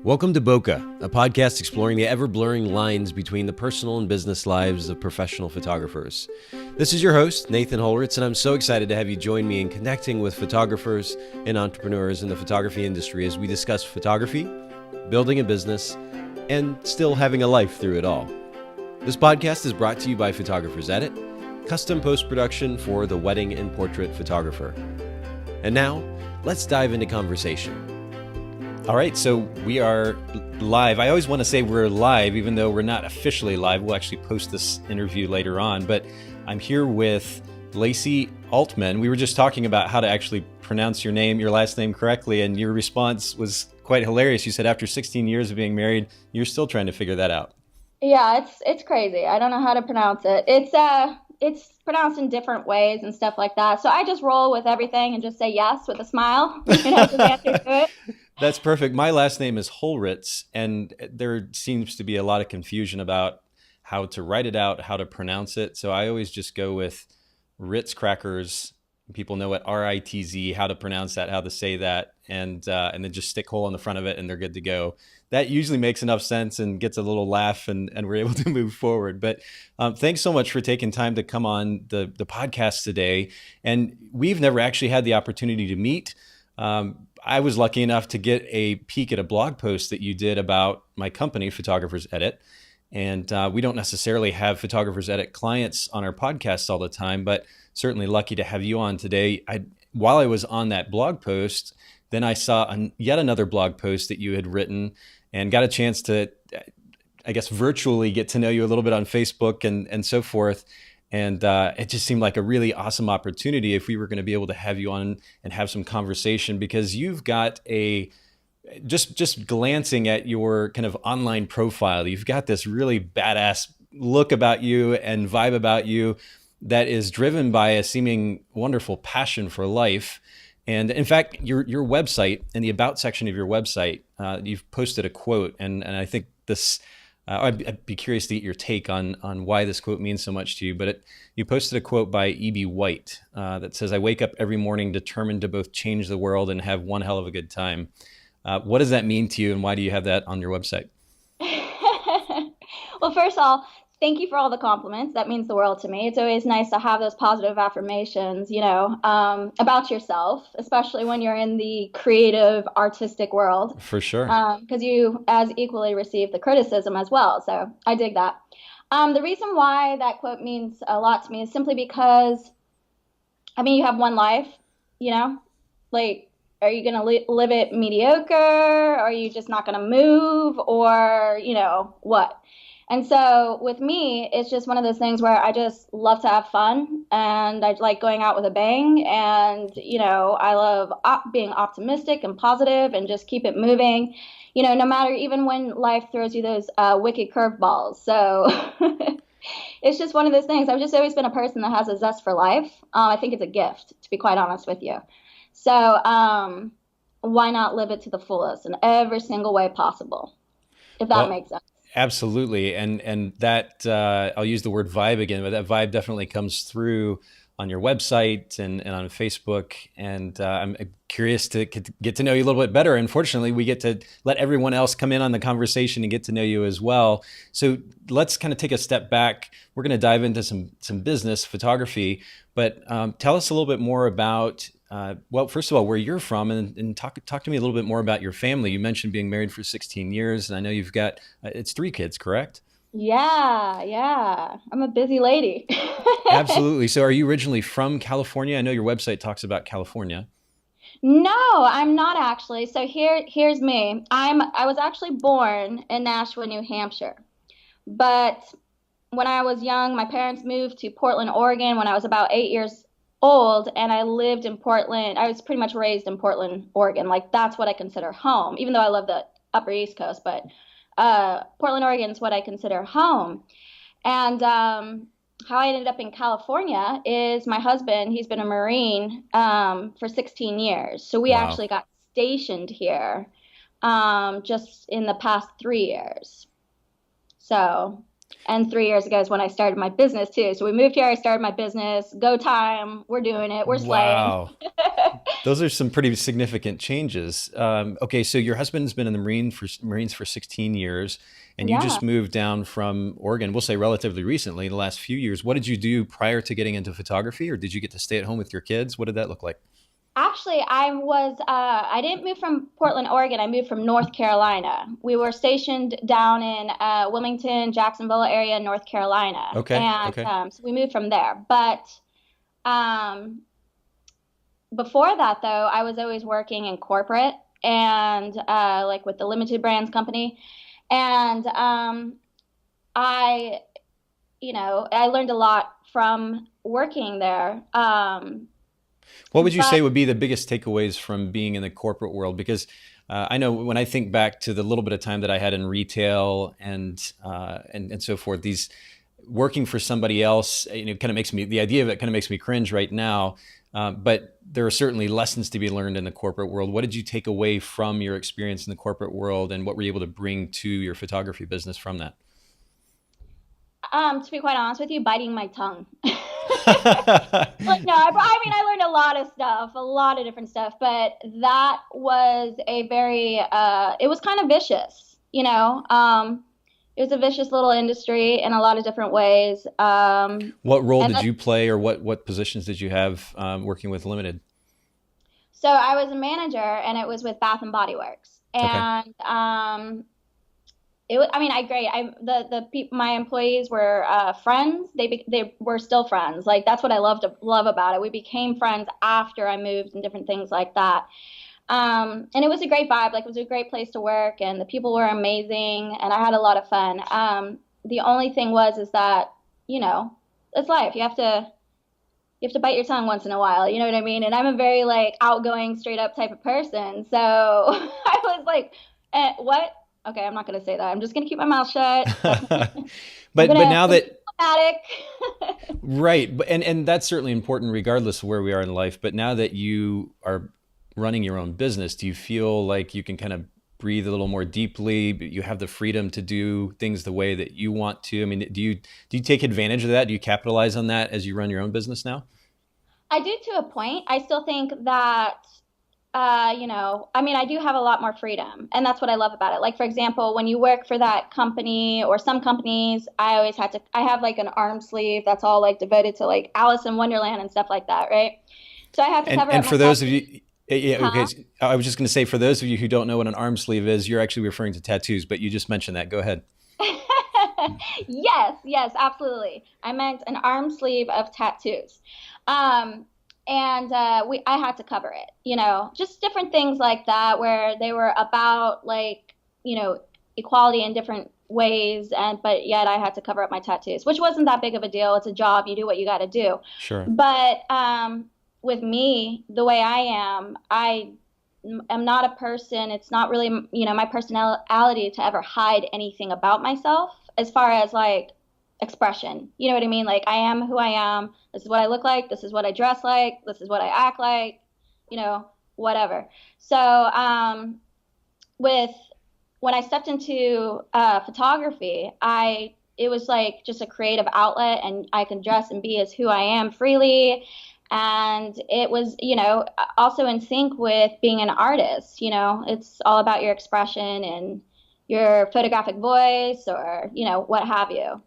Welcome to Bokeh, a podcast exploring the ever-blurring lines between the personal and business lives of professional photographers. This is your host, Nathan Holritz, and I'm so excited to have you join me in connecting with photographers and entrepreneurs in the photography industry as we discuss photography, building a business, and still having a life through it all. This podcast is brought to you by Photographers Edit, custom post-production for the wedding and portrait photographer. And now, let's dive into conversation. All right, so we are live. I always want to say we're live, even though we're not officially live. We'll actually post this interview later on, but I'm here with Lacey Oltman. We were just talking about how to actually pronounce your name, your last name correctly, and your response was quite hilarious. You said after 16 years of being married, you're still trying to figure that out. Yeah, it's crazy. I don't know how to pronounce it. It's pronounced in different ways and stuff like that. So I just roll with everything and just say yes with a smile, just answer to it. That's perfect. My last name is Holritz, and there seems to be a lot of confusion about how to write it out, how to pronounce it. So I always just go with Ritz crackers. People know it, R-I-T-Z, how to pronounce that, how to say that, and then just stick hole on the front of it, and they're good to go. That usually makes enough sense and gets a little laugh, and we're able to move forward. But thanks so much for taking time to come on the podcast today. And we've never actually had the opportunity to meet. I was lucky enough to get a peek at a blog post that you did about my company, Photographers Edit. And we don't necessarily have Photographers Edit clients on our podcast all the time, but certainly lucky to have you on today. While I was on that blog post, then I saw yet another blog post that you had written and got a chance to, I guess, virtually get to know you a little bit on Facebook and so forth. And it just seemed like a really awesome opportunity if we were going to be able to have you on and have some conversation, because you've got just glancing at your kind of online profile, you've got this really badass look about you and vibe about you that is driven by a seeming wonderful passion for life. And in fact, your website, in the About section of your website, you've posted a quote, and I think this, I'd be curious to get your take on why this quote means so much to you, but you posted a quote by E.B. White that says, "I wake up every morning determined to both change the world and have one hell of a good time." What does that mean to you, and why do you have that on your website? Well, first of all, thank you for all the compliments. That means the world to me. It's always nice to have those positive affirmations, about yourself, especially when you're in the creative, artistic world. For sure. Because you as equally receive the criticism as well. So I dig that. The reason why that quote means a lot to me is simply because, you have one life, are you going to live it mediocre? Are you just not going to move? Or, what? And so with me, it's just one of those things where I just love to have fun, and I like going out with a bang, and, I love being optimistic and positive and just keep it moving, no matter even when life throws you those wicked curveballs. So it's just one of those things. I've just always been a person that has a zest for life. I think it's a gift, to be quite honest with you. So why not live it to the fullest in every single way possible, if that makes sense? Absolutely. And that, I'll use the word vibe again, but that vibe definitely comes through on your website and on Facebook. And I'm curious to get to know you a little bit better. Unfortunately, we get to let everyone else come in on the conversation and get to know you as well. So let's kind of take a step back. We're going to dive into some business photography, but tell us a little bit more about first of all, where you're from, and talk to me a little bit more about your family. You mentioned being married for 16 years, and I know you've got, it's 3 kids, correct? Yeah. I'm a busy lady. Absolutely. So are you originally from California? I know your website talks about California. No, I'm not actually. So here's me. I was actually born in Nashua, New Hampshire. But when I was young, my parents moved to Portland, Oregon when I was about 8 years old, and I lived in Portland. I was pretty much raised in Portland, Oregon. Like, that's what I consider home, even though I love the upper East Coast, but Portland, Oregon is what I consider home. And how I ended up in California is my husband, he's been a Marine for 16 years. So we actually got stationed here just in the past 3 years. So And 3 years ago is when I started my business too. So we moved here, I started my business. Go time, we're doing it, we're slaying. Wow. Those are some pretty significant changes. Okay, so your husband's been in the Marines for 16 years, and you Yeah. just moved down from Oregon, we'll say relatively recently, in the last few years. What did you do prior to getting into photography, or did you get to stay at home with your kids? What did that look like? Actually, I didn't move from Portland, Oregon. I moved from North Carolina. We were stationed down in Wilmington, Jacksonville area, North Carolina. Okay, And okay. so we moved from there. But um, before that, though, I was always working in corporate and like with the limited brands company. And I, I learned a lot from working there. What would you But say would be the biggest takeaways from being in the corporate world? Because I know when I think back to the little bit of time that I had in retail and so forth, these working for somebody else, kind of makes me, the idea of it kind of makes me cringe right now. But there are certainly lessons to be learned in the corporate world. What did you take away from your experience in the corporate world, and what were you able to bring to your photography business from that? to be quite honest with you, biting my tongue. Like, no, I mean, I learned a lot of stuff, a lot of different stuff, but that was a very, it was kind of vicious, it was a vicious little industry in a lot of different ways. What role And did you play, or what positions did you have working with Limited? so I was a manager, and it was with Bath and Body Works. Okay. And it was, I mean, I great. The people, my employees were friends. They were still friends. Like that's what I love about it. We became friends after I moved and different things like that. And it was a great vibe. Like it was a great place to work, and the people were amazing, and I had a lot of fun. The only thing is that you know it's life. You have to bite your tongue once in a while. You know what I mean? And I'm a very like outgoing, straight up type of person. So I was like, what? Okay, I'm not gonna say that. I'm just gonna keep my mouth shut. That's I'm But gonna now be that diplomatic. right, and that's certainly important regardless of where we are in life. But now that you are running your own business, do you feel like you can kind of breathe a little more deeply? You have the freedom to do things the way that you want to. I mean, do you take advantage of that? Do you capitalize on that as you run your own business now? I do to a point. I still think that I mean, I do have a lot more freedom, and that's what I love about it. Like, for example, when you work for that company or some companies, I have like an arm sleeve that's all like devoted to like Alice in Wonderland and stuff like that, right? So I have to cover up And my for those of tattoos. you, yeah, okay. Huh? I was just going to say, for those of you who don't know what an arm sleeve is, you're actually referring to tattoos, but you just mentioned that. Go ahead. Yes, yes, absolutely. I meant an arm sleeve of tattoos. Um, and I had to cover it, just different things like that where they were about like, equality in different ways and but yet I had to cover up my tattoos, which wasn't that big of a deal. It's a job, you do what you got to do. Sure. But with me, the way I am, I am not a person. It's not really, my personality to ever hide anything about myself as far as like expression. You know what I mean? Like I am who I am. This is what I look like. This is what I dress like. This is what I act like. Whatever. So with when I stepped into photography, I it was like just a creative outlet, and I can dress and be as who I am freely. And it was, also in sync with being an artist. It's all about your expression and your photographic voice, or what have you.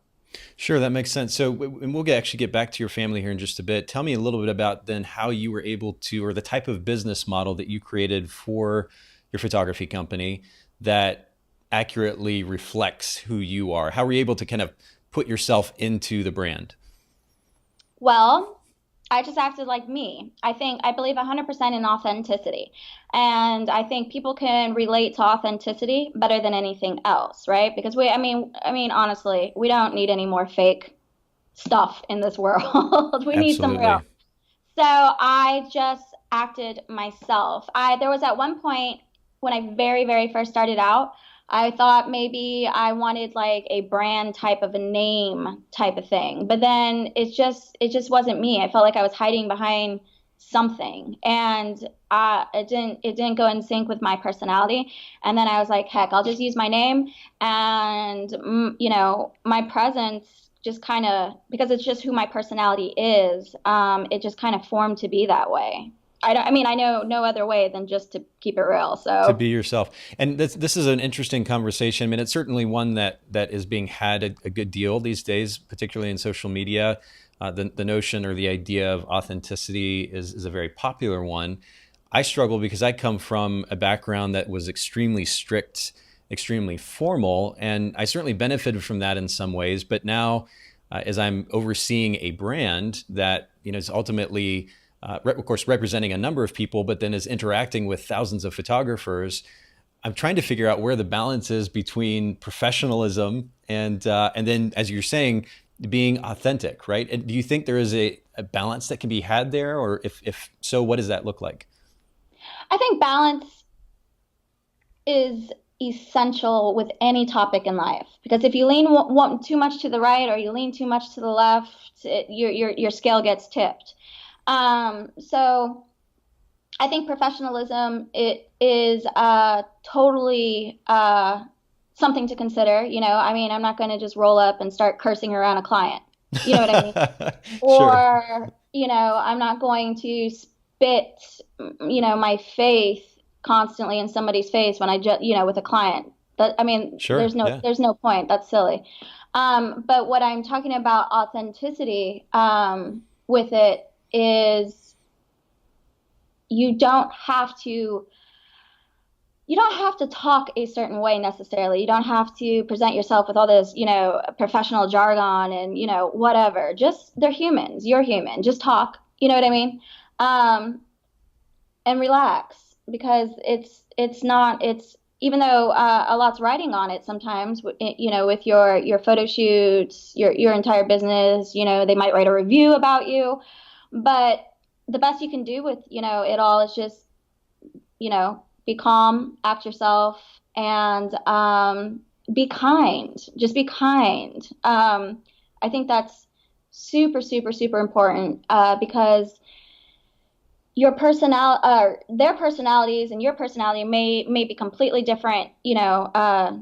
Sure, that makes sense. So, and we'll actually get back to your family here in just a bit. Tell me a little bit about then how you were able to, or the type of business model that you created for your photography company that accurately reflects who you are. How were you able to kind of put yourself into the brand? Well, I just acted like me. I believe 100% in authenticity. And I think people can relate to authenticity better than anything else, right? Because I mean honestly, we don't need any more fake stuff in this world. We need some real. Absolutely. So I just acted myself. I There was at one point when I very, very first started out, I thought maybe I wanted like a brand type of a name type of thing. But then it just wasn't me. I felt like I was hiding behind something, and it didn't go in sync with my personality. And then I was like, heck, I'll just use my name, and my presence just kind of, because it's just who my personality is, it just kind of formed to be that way. I mean, I know no other way than just to keep it real. To So be yourself. And this is an interesting conversation. I mean, it's certainly one that is being had a good deal these days, particularly in social media. The notion or the idea of authenticity is a very popular one. I struggle because I come from a background that was extremely strict, extremely formal, and I certainly benefited from that in some ways. But now, as I'm overseeing a brand that is ultimately of course, representing a number of people, but then is interacting with thousands of photographers. I'm trying to figure out where the balance is between professionalism and then, as you're saying, being authentic, right? And do you think there is a balance that can be had there, or if so, what does that look like? I think balance is essential with any topic in life, because if you lean too much to the right or you lean too much to the left, your scale gets tipped. So I think professionalism, it is totally something to consider. I mean, I'm not going to just roll up and start cursing around a client. You know what I mean? Sure. Or, I'm not going to spit, my faith constantly in somebody's face when I just, with a client. That, I mean, Sure. Yeah. there's no point. That's silly. But what I'm talking about authenticity, with it is you don't have to talk a certain way necessarily. You don't have to present yourself with all this, professional jargon and, whatever. Just, they're humans. You're human. Just talk. You know what I mean? And relax, because it's not, it's, even though a lot's writing on it sometimes, with your photo shoots, your entire business, they might write a review about you, but the best you can do with, it all is just, be calm, act yourself, and be kind. Just be kind. I think that's super, super, super important, because their personalities and your personality may be completely different,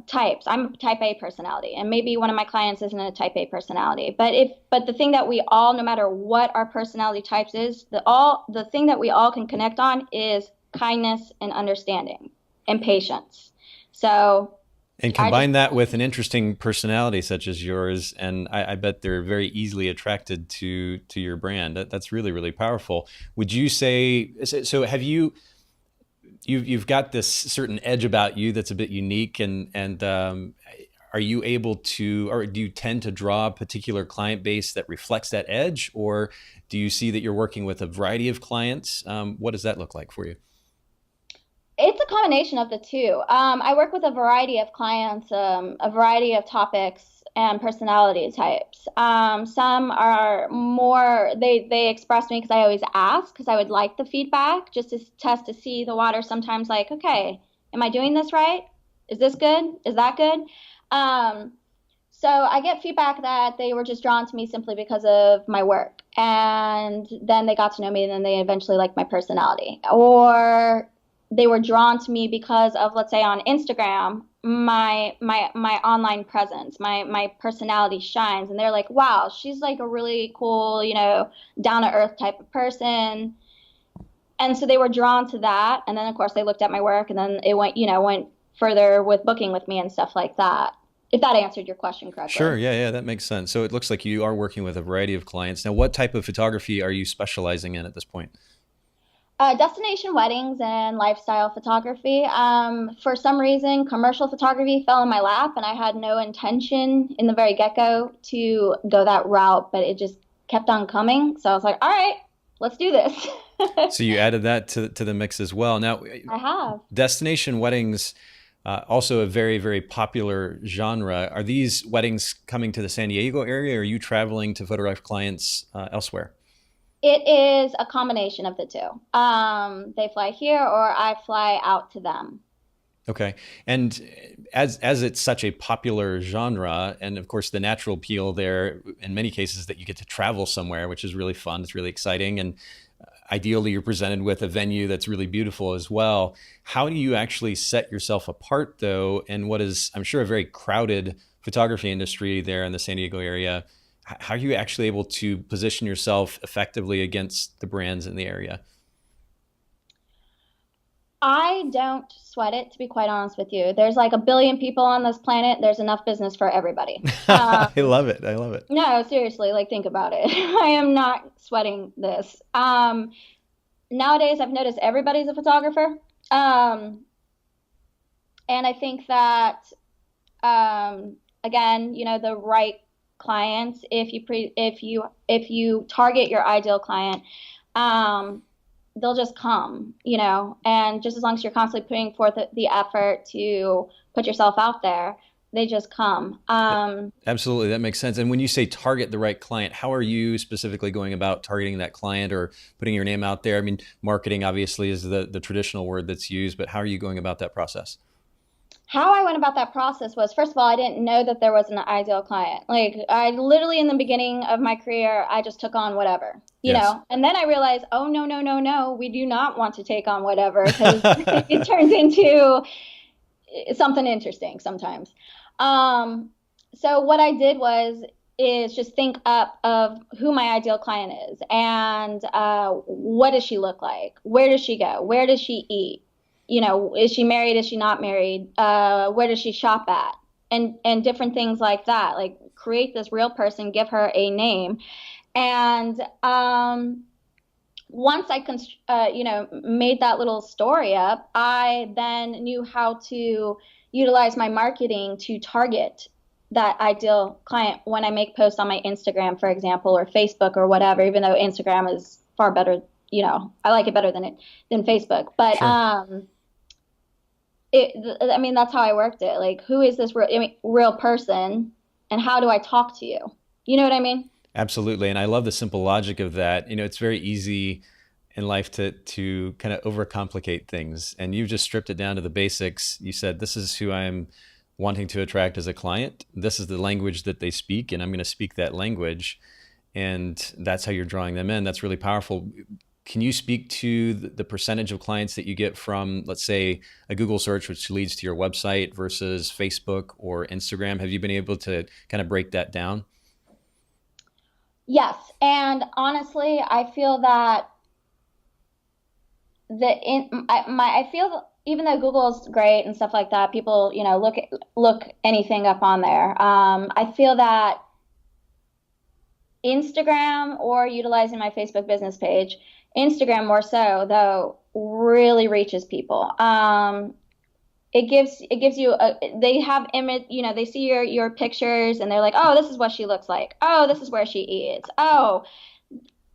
types. I'm a type A personality, and maybe one of my clients isn't a type A personality. But the thing that we all, no matter what our personality types is, the thing that we all can connect on is kindness and understanding and patience. So And I just combine that with an interesting personality such as yours, and I bet they're very easily attracted to your brand. That's really, really powerful. Would you say so? Have you've got this certain edge about you that's a bit unique, and are you able to, or do you tend to draw a particular client base that reflects that edge, or do you see that you're working with a variety of clients? What does that look like for you? It's a combination of the two. I work with a variety of clients, a variety of topics and personality types. Some are more, they express me because I always ask, because I would like the feedback just to test to see the water sometimes, like, okay, am I doing this right? Is this good? Is that good? Um, so I get feedback that they were just drawn to me simply because of my work. And then they got to know me, and then they eventually liked my personality. Or they were drawn to me because of, let's say, on Instagram, my online presence, my personality shines, and they're like, wow, she's like a really cool, down to earth type of person. And so they were drawn to that, and then of course they looked at my work, and then it went further with booking with me and stuff like that. If that answered your question Sure. correctly. Yeah. Yeah. That makes sense. So it looks like you are working with a variety of clients. Now, what type of photography are you specializing in at this point? Destination weddings and lifestyle photography. For some reason, commercial photography fell in my lap, and I had no intention in the very get-go to go that route, but it just kept on coming. So I was like, all right, let's do this. So you added that to the mix as well. Now, I have. destination weddings, also a very, very popular genre. Are these weddings coming to the San Diego area, or are you traveling to photograph clients elsewhere? It is a combination of the two. They fly here, or I fly out to them. Okay. And as it's such a popular genre, and of course the natural appeal there in many cases that you get to travel somewhere, which is really fun. It's really exciting. And ideally you're presented with a venue that's really beautiful as well. How do you actually set yourself apart though? And what is, I'm sure, a very crowded photography industry there in the San Diego area? How are you actually able to position yourself effectively against the brands in the area? I don't sweat it, to be quite honest with you. There's like a billion people on this planet. There's enough business for everybody. I love it. I love it. No, seriously, like think about it. I am not sweating this. Nowadays, I've noticed everybody's a photographer. Um, and I think that, again, the right clients, if you target your ideal client, um, they'll just come, and just as long as you're constantly putting forth the effort to put yourself out there, they just come. Absolutely. That makes sense. And when you say target the right client, how are you specifically going about targeting that client or putting your name out there? I mean, marketing obviously is the traditional word that's used, but how are you going about that process? How I went about that process was, first of all, I didn't know that there was an ideal client. Like, I literally, in the beginning of my career, I just took on whatever, Yes. and then I realized, oh, no, no, no, no, we do not want to take on whatever, because it turns into something interesting sometimes. So what I did is just think up of who my ideal client is, and what does she look like? Where does she go? Where does she eat? Is she married? Is she not married? Where does she shop at? And different things like that. Like, create this real person, give her a name, and once I made that little story up, I then knew how to utilize my marketing to target that ideal client when I make posts on my Instagram, for example, or Facebook or whatever. Even though Instagram is far better, I like it better than Facebook, but Sure. that's how I worked it. Like, who is this real person, and how do I talk to you? You know what I mean? Absolutely. And I love the simple logic of that. It's very easy in life to kind of overcomplicate things. And you've just stripped it down to the basics. You said, this is who I'm wanting to attract as a client. This is the language that they speak, and I'm going to speak that language. And that's how you're drawing them in. That's really powerful. Can you speak to the percentage of clients that you get from, let's say, a Google search, which leads to your website, versus Facebook or Instagram? Have you been able to kind of break that down? Yes, and honestly, I feel that I feel, even though Google's great and stuff like that, people look anything up on there. I feel that Instagram, or utilizing my Facebook business page, Instagram more so though, really reaches people. It gives you they have image, they see your pictures, and they're like, oh, this is what she looks like. Oh, this is where she eats. Oh,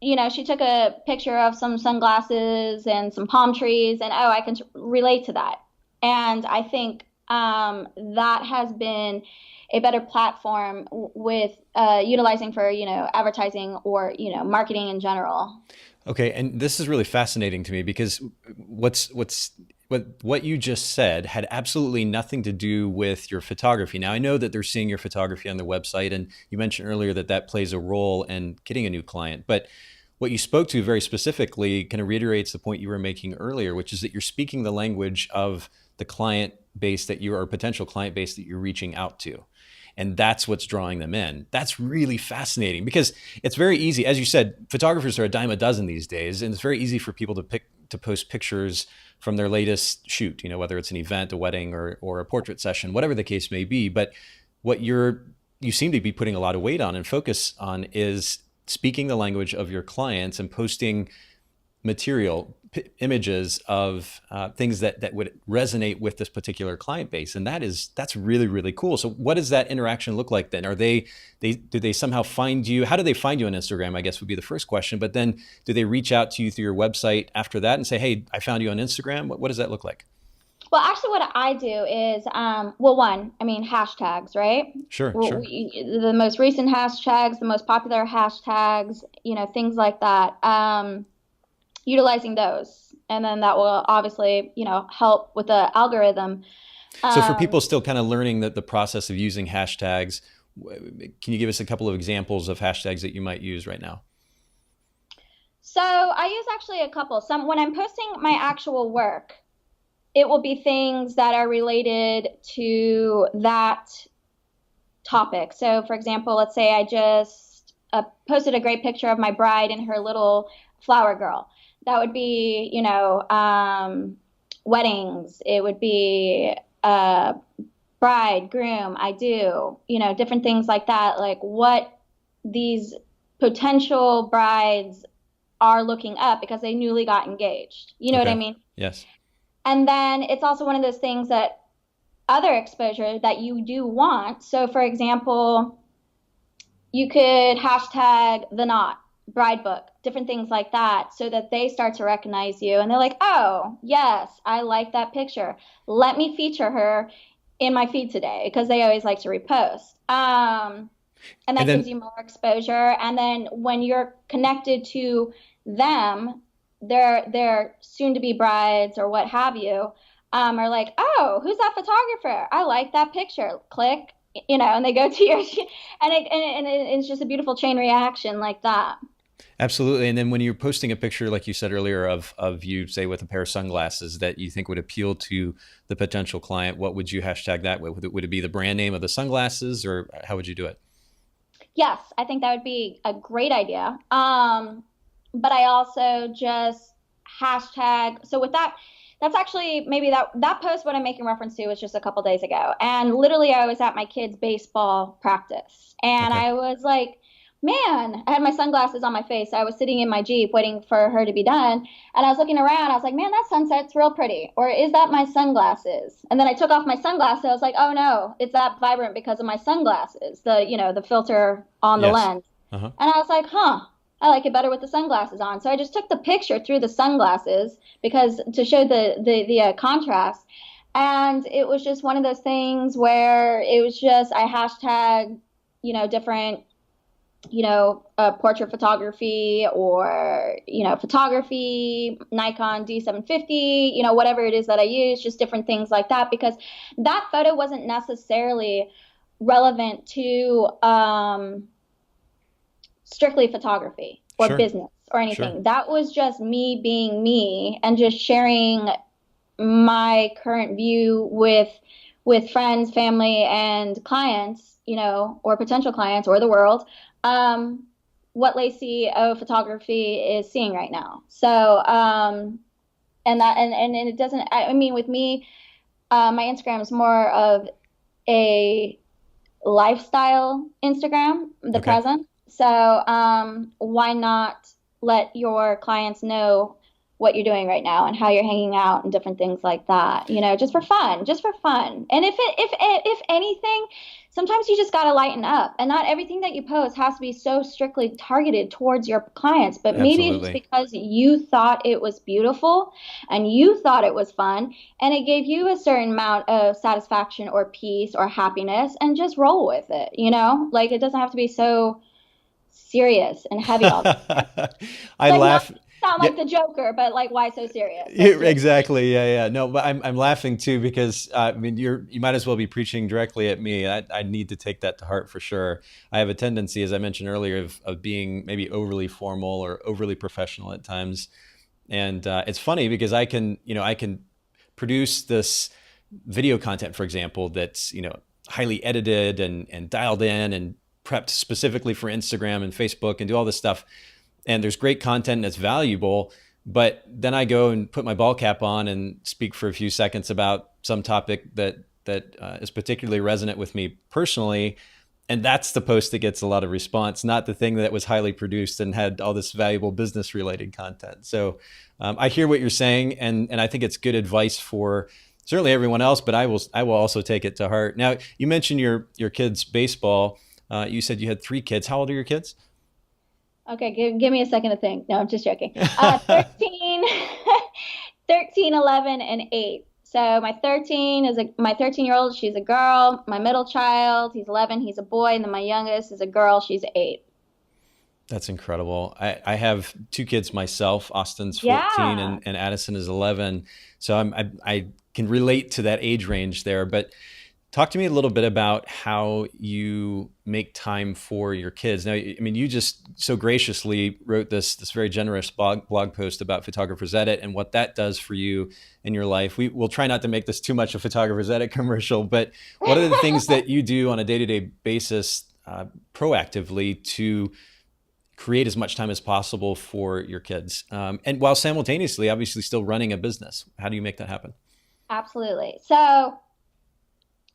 she took a picture of some sunglasses and some palm trees, and oh, I can relate to that. And I think that has been a better platform with utilizing for advertising, or marketing in general. Okay, and this is really fascinating to me, because what you just said had absolutely nothing to do with your photography. Now, I know that they're seeing your photography on the website, and you mentioned earlier that that plays a role in getting a new client. But what you spoke to very specifically kind of reiterates the point you were making earlier, which is that you're speaking the language of the client base that you are, potential client base that you're reaching out to. And that's what's drawing them in. That's really fascinating, because it's very easy. As you said, photographers are a dime a dozen these days, and it's very easy for people to post pictures from their latest shoot, whether it's an event, a wedding, or a portrait session, whatever the case may be. But what you seem to be putting a lot of weight on and focus on is speaking the language of your clients and posting material, images of things that would resonate with this particular client base. And that's really, really cool. So what does that interaction look like then? Do they somehow find you? How do they find you on Instagram, I guess, would be the first question. But then do they reach out to you through your website after that and say, hey, I found you on Instagram? What does that look like? Well, actually, what I do is, well, one, I mean, hashtags, right? Sure, sure. The most recent hashtags, the most popular hashtags, things like that. Utilizing those, and then that will obviously, help with the algorithm. So for people still kind of learning the process of using hashtags, can you give us a couple of examples of hashtags that you might use right now? So I use actually a couple. Some when I'm posting my actual work, it will be things that are related to that topic. So, for example, let's say I just posted a great picture of my bride and her little flower girl. That would be, weddings. It would be bride, groom, I do, different things like that, like what these potential brides are looking up because they newly got engaged. You know what I Okay. mean? Yes. And then it's also one of those things that other exposure that you do want. So, for example, you could hashtag the knot, bride book, different things like that, so that they start to recognize you and they're like, oh, yes, I like that picture. Let me feature her in my feed today because they always like to repost. And And that gives then you more exposure. And then when you're connected to them, their soon to be brides or what have you, are like, oh, who's that photographer? I like that picture. Click, and they go to your, it's just a beautiful chain reaction like that. absolutely. And then when you're posting a picture, like you said earlier, of you, say, with a pair of sunglasses that you think would appeal to the potential client, what would you hashtag that with? Would it be the brand name of the sunglasses, or how would you do it? Yes, I think that would be a great idea. But I also just hashtag. So with that, that's actually maybe that post what I'm making reference to was just a couple days ago, and literally I was at my kid's baseball practice, and Okay. I was like, man, I had my sunglasses on my face. I was sitting in my Jeep waiting for her to be done, and I was looking around. I was like, man, that sunset's real pretty. Or is that my sunglasses? And then I took off my sunglasses. I was like, oh no, it's that vibrant because of my sunglasses, the filter on the Yes. lens. Uh-huh. And I was like, huh, I like it better with the sunglasses on. So I just took the picture through the sunglasses because to show the contrast. And it was just one of those things where it was just I hashtag, different portrait photography or, photography, Nikon D750, whatever it is that I use, just different things like that, because that photo wasn't necessarily relevant to strictly photography or Sure. business or Sure. anything. That was just me being me and just sharing my current view with friends, family, and clients, or potential clients or the world, what Lacey O photography is seeing right now. So, and it doesn't. I mean, with me, my Instagram is more of a lifestyle Instagram, the Okay. present. So, why not let your clients know what you're doing right now and how you're hanging out and different things like that, just for fun, just for fun. And if anything, sometimes you just got to lighten up, and not everything that you post has to be so strictly targeted towards your clients, but maybe it's just Absolutely. because you thought it was beautiful and you thought it was fun and it gave you a certain amount of satisfaction or peace or happiness, and just roll with it, like it doesn't have to be so serious and heavy all the time. I Like not laugh. sound Yeah, like the Joker, but like why so serious? yeah, Let's do it. exactly. Yeah, yeah. No, but I'm laughing too because I mean you might as well be preaching directly at me. I need to take that to heart for sure. I have a tendency, as I mentioned earlier, of being maybe overly formal or overly professional at times, and it's funny because I can produce this video content, for example, that's highly edited and dialed in and prepped specifically for Instagram and Facebook and do all this stuff. And there's great content that's valuable. But then I go and put my ball cap on and speak for a few seconds about some topic that is particularly resonant with me personally. And that's the post that gets a lot of response, not the thing that was highly produced and had all this valuable business related content. So I hear what you're saying, and I think it's good advice for certainly everyone else. But I will also take it to heart. Now, you mentioned your kids' baseball. You said you had 3 kids. How old are your kids? Okay, give me a second to think. No, I'm just joking. 13, 13, 11, and 8. So my 13-year-old, she's a girl. My middle child, he's 11, he's a boy, and then my youngest is a girl, she's 8. That's incredible. I have 2 kids myself. Austin's 14 Yeah. and Addison is 11. So I can relate to that age range there. But Talk to me a little bit about how you make time for your kids. Now, I mean, you just so graciously wrote this very generous blog post about Photographer's Edit and what that does for you in your life. We'll try not to make this too much a Photographer's Edit commercial, but what are the things that you do on a day-to-day basis proactively to create as much time as possible for your kids, and while simultaneously, obviously, still running a business? How do you make that happen? Absolutely. So,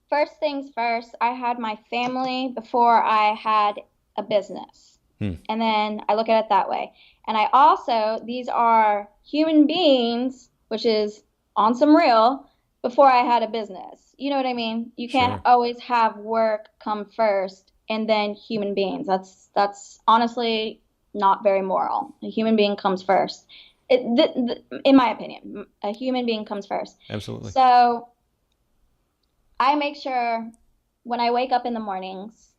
first things first, I had my family before I had a business. And then I look at it that way. And I also, these are human beings, which is on some real, before I had a business. You know what I mean? You can't Sure. always have work come first and then human beings. That's honestly not very moral. A human being comes first. In my opinion, a human being comes first. Absolutely. So I make sure when I wake up in the mornings,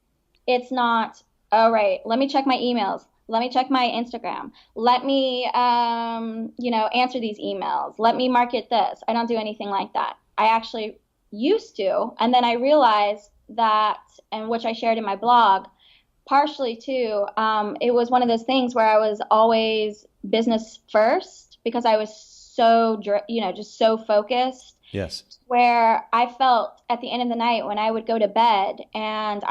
it's not, all right, let me check my emails. Let me check my Instagram. Let me, answer these emails. Let me market this. I don't do anything like that. I actually used to. And then I realized that, and which I shared in my blog, partially too, it was one of those things where I was always business first because I was so, just so focused, Yes. where I felt at the end of the night when I would go to bed and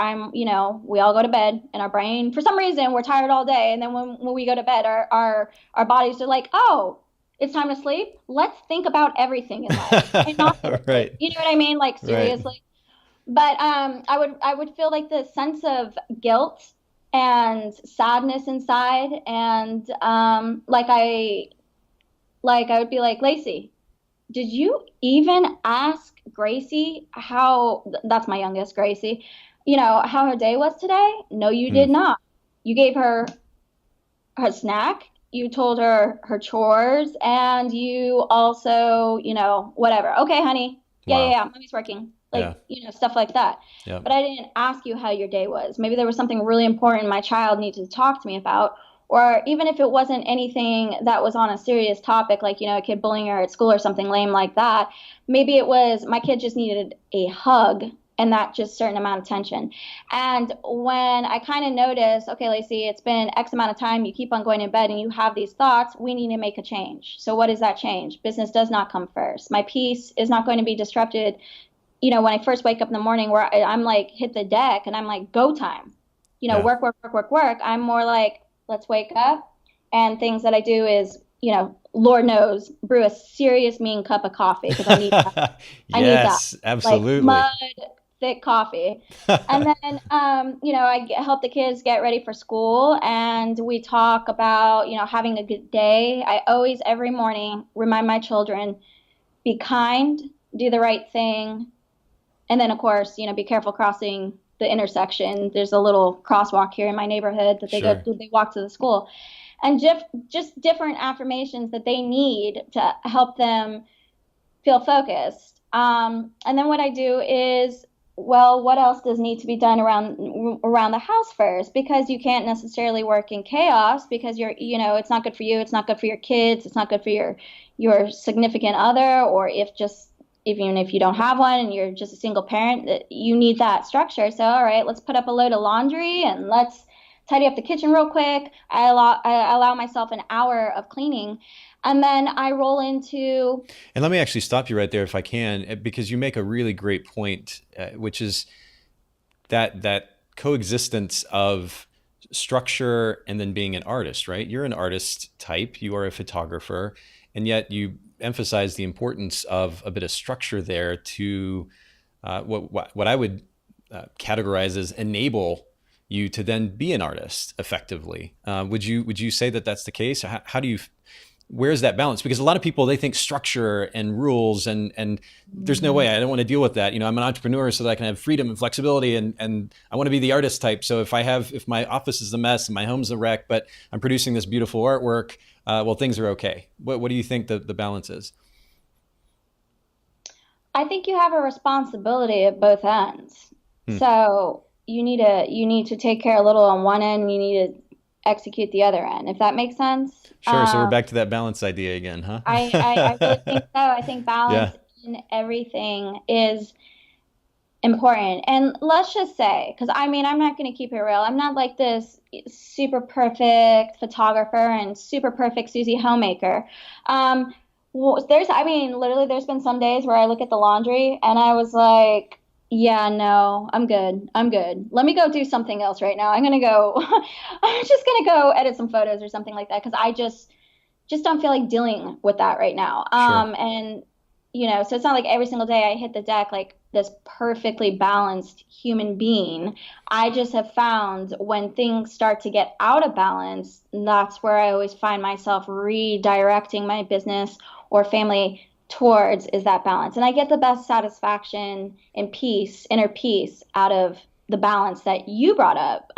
we all go to bed and our brain, for some reason, we're tired all day. And then when we go to bed, our bodies are like, oh, it's time to sleep. Let's think about everything in life and not go to sleep. Right. You know what I mean? Like Right. seriously. But I would feel like this sense of guilt and sadness inside. And like I would be like, Lacey, did you even ask Gracie how, that's my youngest, Gracie, how her day was today? No, you Hmm. did not. You gave her snack, you told her her chores, and you also, whatever. Okay, honey. Yeah, yeah, Wow. yeah. Mommy's working. Yeah. Like, stuff like that. Yeah. But I didn't ask you how your day was. Maybe there was something really important my child needed to talk to me about. Or even if it wasn't anything that was on a serious topic, like, a kid bullying her at school or something lame like that, maybe it was my kid just needed a hug and that just certain amount of attention. And when I kind of noticed, okay, Lacey, it's been X amount of time, you keep on going to bed and you have these thoughts, we need to make a change. So what is that change? Business does not come first. My peace is not going to be disrupted, when I first wake up in the morning where I'm like, hit the deck and I'm like, go time, Yeah. work, work, work, work, work. I'm more like, let's wake up. And things that I do is, Lord knows, brew a serious mean cup of coffee because I need that. I need that. Yes, Like absolutely. mud, thick coffee. And then, help the kids get ready for school. And we talk about, having a good day. I always, every morning, remind my children, be kind, do the right thing. And then, of course, be careful crossing the intersection. There's a little crosswalk here in my neighborhood that Sure. they walk to the school. And just different affirmations that they need to help them feel focused. And then what I do is, well, what else does need to be done around the house first? Because you can't necessarily work in chaos because it's not good for you, it's not good for your kids, it's not good for your significant other, or even if you don't have one and you're just a single parent, you need that structure. So, all right, let's put up a load of laundry and let's tidy up the kitchen real quick. I allow myself an hour of cleaning. And then I roll into. And let me actually stop you right there if I can, because you make a really great point, which is that coexistence of structure and then being an artist, right? You're an artist type, you are a photographer, and yet you emphasize the importance of a bit of structure there to what I would categorize as enable you to then be an artist effectively. Would you say that that's the case? How do you, where's that balance? Because a lot of people, they think structure and rules and there's no way, I don't want to deal with that. I'm an entrepreneur so that I can have freedom and flexibility, and I want to be the artist type. So if my office is a mess and my home's a wreck, but I'm producing this beautiful artwork, well, things are okay. What do you think the balance is? I think you have a responsibility at both ends. Hmm. So you need to take care a little on one end, and you need to execute the other end, if that makes sense. Sure. So we're back to that balance idea again, huh? I really think so. I think balance Yeah. in everything is important. And let's just say, because I mean, I'm not going to keep it real. I'm not like this super perfect photographer and super perfect Susie homemaker. I mean, literally, there's been some days where I look at the laundry and I was like, yeah, no, I'm good. I'm good. Let me go do something else right now. I'm gonna go. I'm just gonna go edit some photos or something like that because I just don't feel like dealing with that right now. Sure. And so it's not like every single day I hit the deck like this perfectly balanced human being. I just have found when things start to get out of balance, that's where I always find myself redirecting my business or family towards is that balance. And I get the best satisfaction and peace, inner peace out of the balance that you brought up,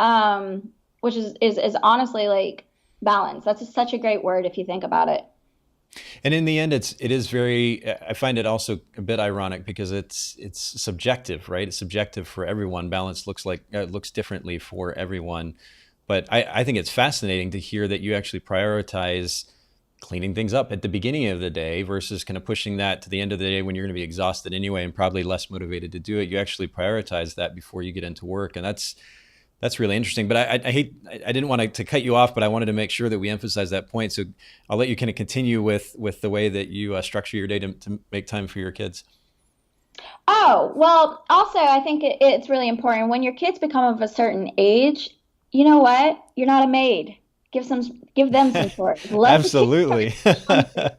which is honestly like balance. That's such a great word if you think about it. And in the end, it is very. I find it also a bit ironic because it's subjective, right? It's subjective for everyone. Balance looks differently for everyone. But I think it's fascinating to hear that you actually prioritize cleaning things up at the beginning of the day versus kind of pushing that to the end of the day when you're going to be exhausted anyway and probably less motivated to do it. You actually prioritize that before you get into work, and that's really interesting. But I didn't want to cut you off, but I wanted to make sure that we emphasize that point. So I'll let you kind of continue with the way that you structure your day to make time for your kids. Oh, well, also, I think it's really important when your kids become of a certain age, you know what? You're not a maid. Give them some chores. Let the kids start Absolutely. doing something.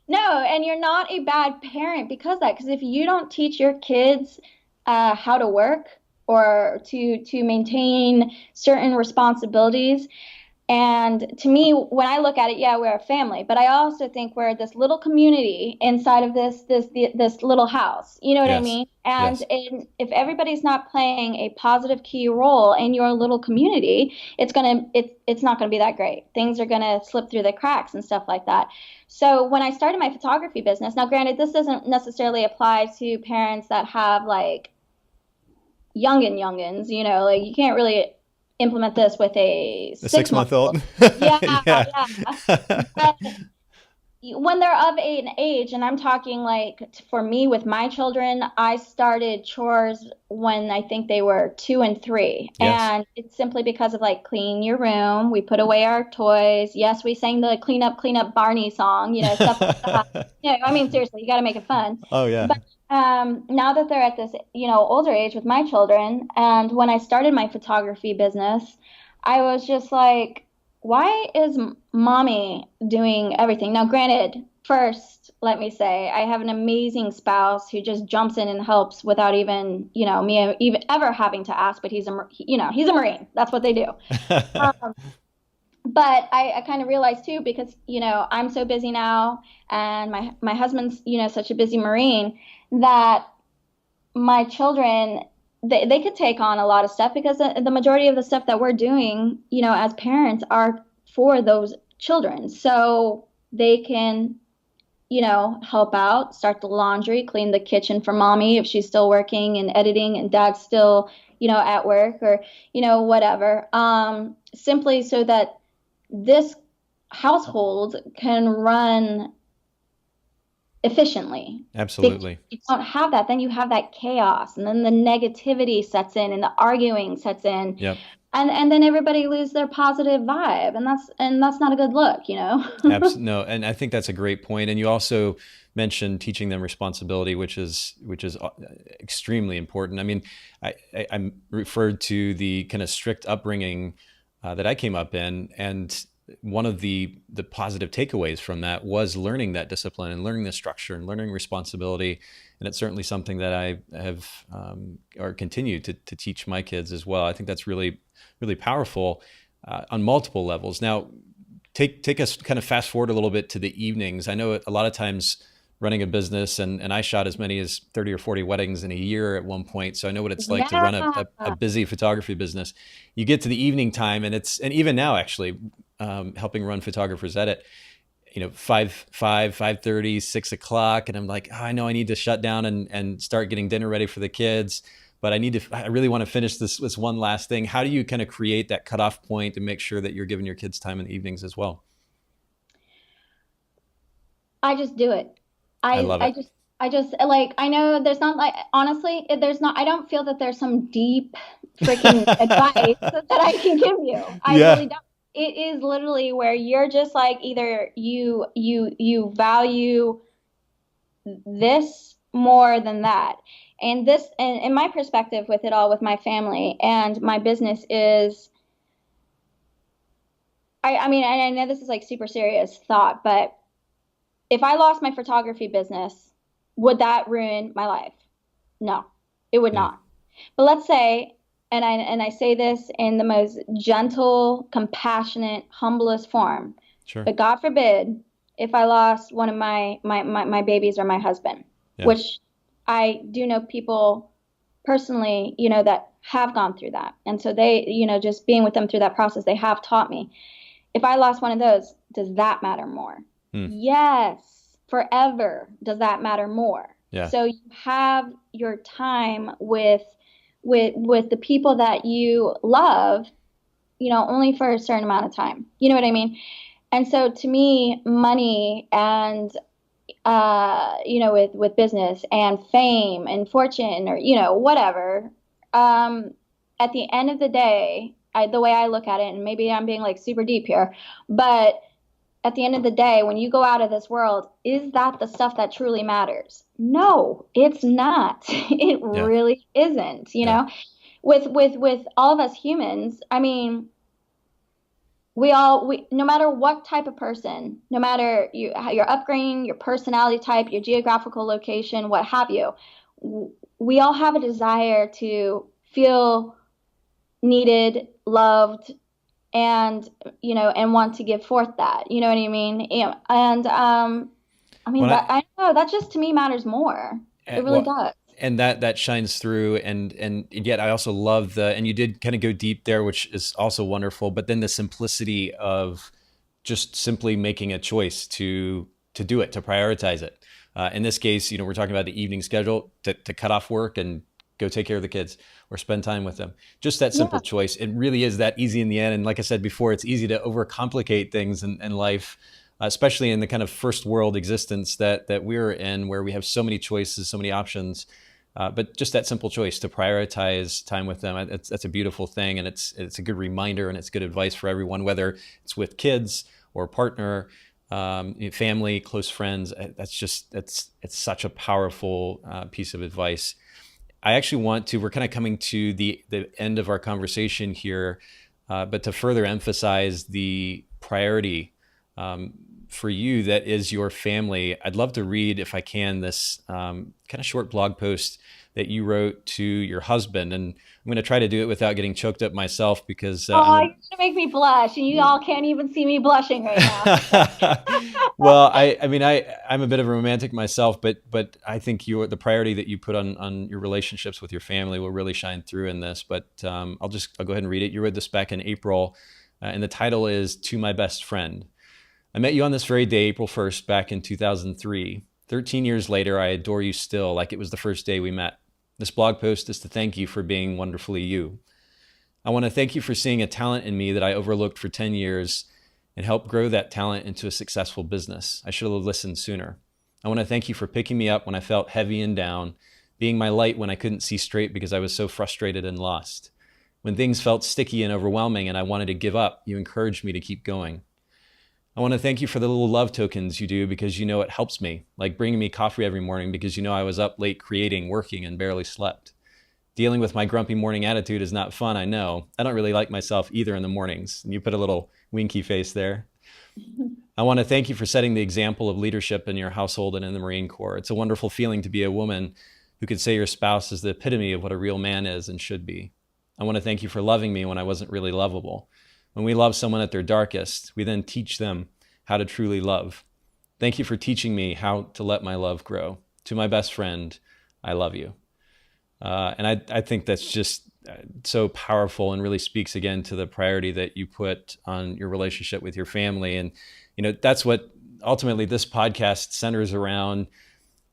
No, and you're not a bad parent because of that. Because if you don't teach your kids how to work or to maintain certain responsibilities, and to me, when I look at it, yeah, we're a family, but I also think we're this little community inside of this little house. You know what I Yes. mean? And Yes. if everybody's not playing a positive key role in your little community, it's not gonna be that great. Things are gonna slip through the cracks and stuff like that. So when I started my photography business, now granted, this doesn't necessarily apply to parents that have like youngins, like you can't really implement this with a A 6 month six-month-old. old. Yeah, Yeah. yeah. But when they're of an age, and I'm talking like for me with my children, I started chores when I think they were 2 and 3. Yes. And it's simply because of like clean your room. We put away our toys. Yes, we sang the clean up Barney song, stuff like that. I mean, seriously, you got to make it fun. Oh yeah. But now that they're at this, older age with my children, and when I started my photography business, I was just like, why is mommy doing everything? Now, granted, first, let me say, I have an amazing spouse who just jumps in and helps without even, me even ever having to ask, but he's a Marine. That's what they do. Um, but I kind of realized too, because, I'm so busy now and my husband's, such a busy Marine that my children they could take on a lot of stuff because the majority of the stuff that we're doing, as parents are for those children. So they can, help out, start the laundry, clean the kitchen for mommy if she's still working and editing and dad's still, at work or, whatever. Simply so that this household can run efficiently. Because Absolutely. if you don't have that, then you have that chaos, and then the negativity sets in, and the arguing sets in, Yep. and then everybody lose their positive vibe, and that's not a good look. No, and I think that's a great point. And you also mentioned teaching them responsibility, which is extremely important. I mean, I'm referred to the kind of strict upbringing that I came up in, and one of the positive takeaways from that was learning that discipline and learning the structure and learning responsibility. And it's certainly something that I have or continue to teach my kids as well. I think that's really, really powerful on multiple levels. Now, take us kind of fast forward a little bit to the evenings. I know a lot of times running a business, and I shot as many as 30 or 40 weddings in a year at one point. So I know what it's like to run Yeah. a busy photography business. You get to the evening time, and even now actually helping run photographers edit, 5:30, 6 o'clock. And I'm like, oh, I know I need to shut down and start getting dinner ready for the kids. But I really want to finish this one last thing. How do you kind of create that cutoff point and make sure that you're giving your kids time in the evenings as well? I just do it. I I love I it. just I just like, I know there's not like, honestly, there's not, I don't feel that there's some deep freaking advice that I can give you. I Yeah. really don't. It is literally where you're just like, either you value this more than that. And this, and my perspective with it all, with my family and my business is, I mean, I know this is like super serious thought, but if I lost my photography business, would that ruin my life? No, it would Hmm. not. But let's say, and I say this in the most gentle, compassionate, humblest form, Sure. but God forbid if I lost one of my babies or my husband, Yeah. which I do know people personally, that have gone through that. And so they, just being with them through that process, they have taught me. If I lost one of those, does that matter more? Hmm. Yes, forever does that matter more. Yeah. So you have your time with the people that you love, only for a certain amount of time. You know what I mean? And so to me, money and with business and fame and fortune, or whatever, um, at the end of the day, the way I look at it, and maybe I'm being like super deep here, but at the end of the day, when you go out of this world, is that the stuff that truly matters? No, it's not. It Yeah. really isn't. Yeah. With all of us humans, I mean, we no matter what type of person, no matter your upbringing, your personality type, your geographical location, what have you, we all have a desire to feel needed, loved, and and want to give forth that. You know what I mean? And I mean When that, I, I don't know, that just to me matters more. It really well, does. and that shines through, and yet I also love and you did kind of go deep there, which is also wonderful, but then the simplicity of just simply making a choice to do it, to prioritize it. In this case, we're talking about the evening schedule, to cut off work and go take care of the kids or spend time with them. Just that simple Yeah. choice. It really is that easy in the end. And like I said before, it's easy to overcomplicate things in life, especially in the kind of first world existence that we're in, where we have so many choices, so many options. But just that simple choice to prioritize time with them, that's a beautiful thing, and it's a good reminder, and it's good advice for everyone, whether it's with kids or partner, family, close friends. It's such a powerful piece of advice. I actually want to. We're kind of coming to the end of our conversation here, but to further emphasize the priority um, for you that is your family, I'd love to read, if I can, this kind of short blog post that you wrote to your husband, and I'm going to try to do it without getting choked up myself, because Oh, I'm you're gonna make me blush, and you all can't even see me blushing right now. a well, I mean, I'm a bit of a romantic myself, but I think the priority that you put on your relationships with your family will really shine through in this. But I'll go ahead and read it. You wrote this back in April, and the title is "To My Best Friend." I met you on this very day, April 1st, back in 2003. 13 years later, I adore you still, like it was the first day we met. This blog post is to thank you for being wonderfully you. I want to thank you for seeing a talent in me that I overlooked for 10 years and help grow that talent into a successful business. I should have listened sooner. I want to thank you for picking me up when I felt heavy and down, being my light when I couldn't see straight because I was so frustrated and lost. When things felt sticky and overwhelming and I wanted to give up, you encouraged me to keep going. I want to thank you for the little love tokens you do, because you know it helps me, like bringing me coffee every morning because you know I was up late creating, working, and barely slept. Dealing with my grumpy morning attitude is not fun, I know. I don't really like myself either in the mornings. And you put a little winky face there. I want to thank you for setting the example of leadership in your household and in the Marine Corps. It's a wonderful feeling to be a woman who could say your spouse is the epitome of what a real man is and should be. I want to thank you for loving me when I wasn't really lovable. When we love someone at their darkest, we then teach them how to truly love. Thank you for teaching me how to let my love grow. To my best friend, I love you. And I think that's just so powerful and really speaks again to the priority that you put on your relationship with your family. And, that's what ultimately this podcast centers around: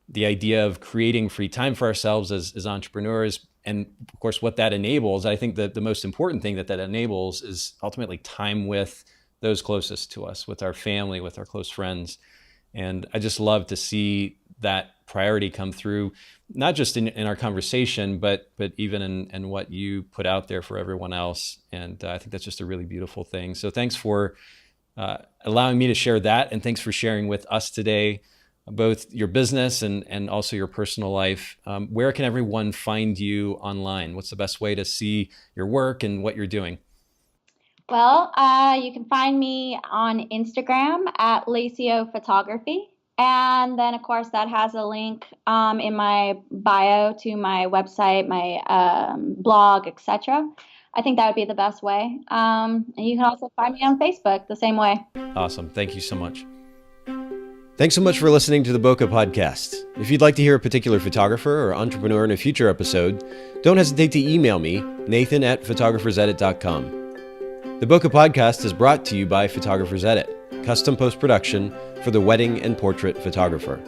the idea of creating free time for ourselves as entrepreneurs. And of course, what that enables, I think that the most important thing that enables is ultimately time with those closest to us, with our family, with our close friends. And I just love to see that priority come through, not just in our conversation, but even in what you put out there for everyone else. And I think that's just a really beautiful thing. So thanks for allowing me to share that. And thanks for sharing with us today, both your business and also your personal life. Where can everyone find you online? What's the best way to see your work and what you're doing? Well, you can find me on Instagram at Lacio Photography. And then, of course, that has a link in my bio to my website, my blog, etc. I think that would be the best way. And you can also find me on Facebook the same way. Awesome. Thank you so much. Thanks so much for listening to the Bokeh Podcast. If you'd like to hear a particular photographer or entrepreneur in a future episode, don't hesitate to email me, nathan@photographersedit.com. The Bokeh Podcast is brought to you by Photographers Edit, custom post-production for the wedding and portrait photographer.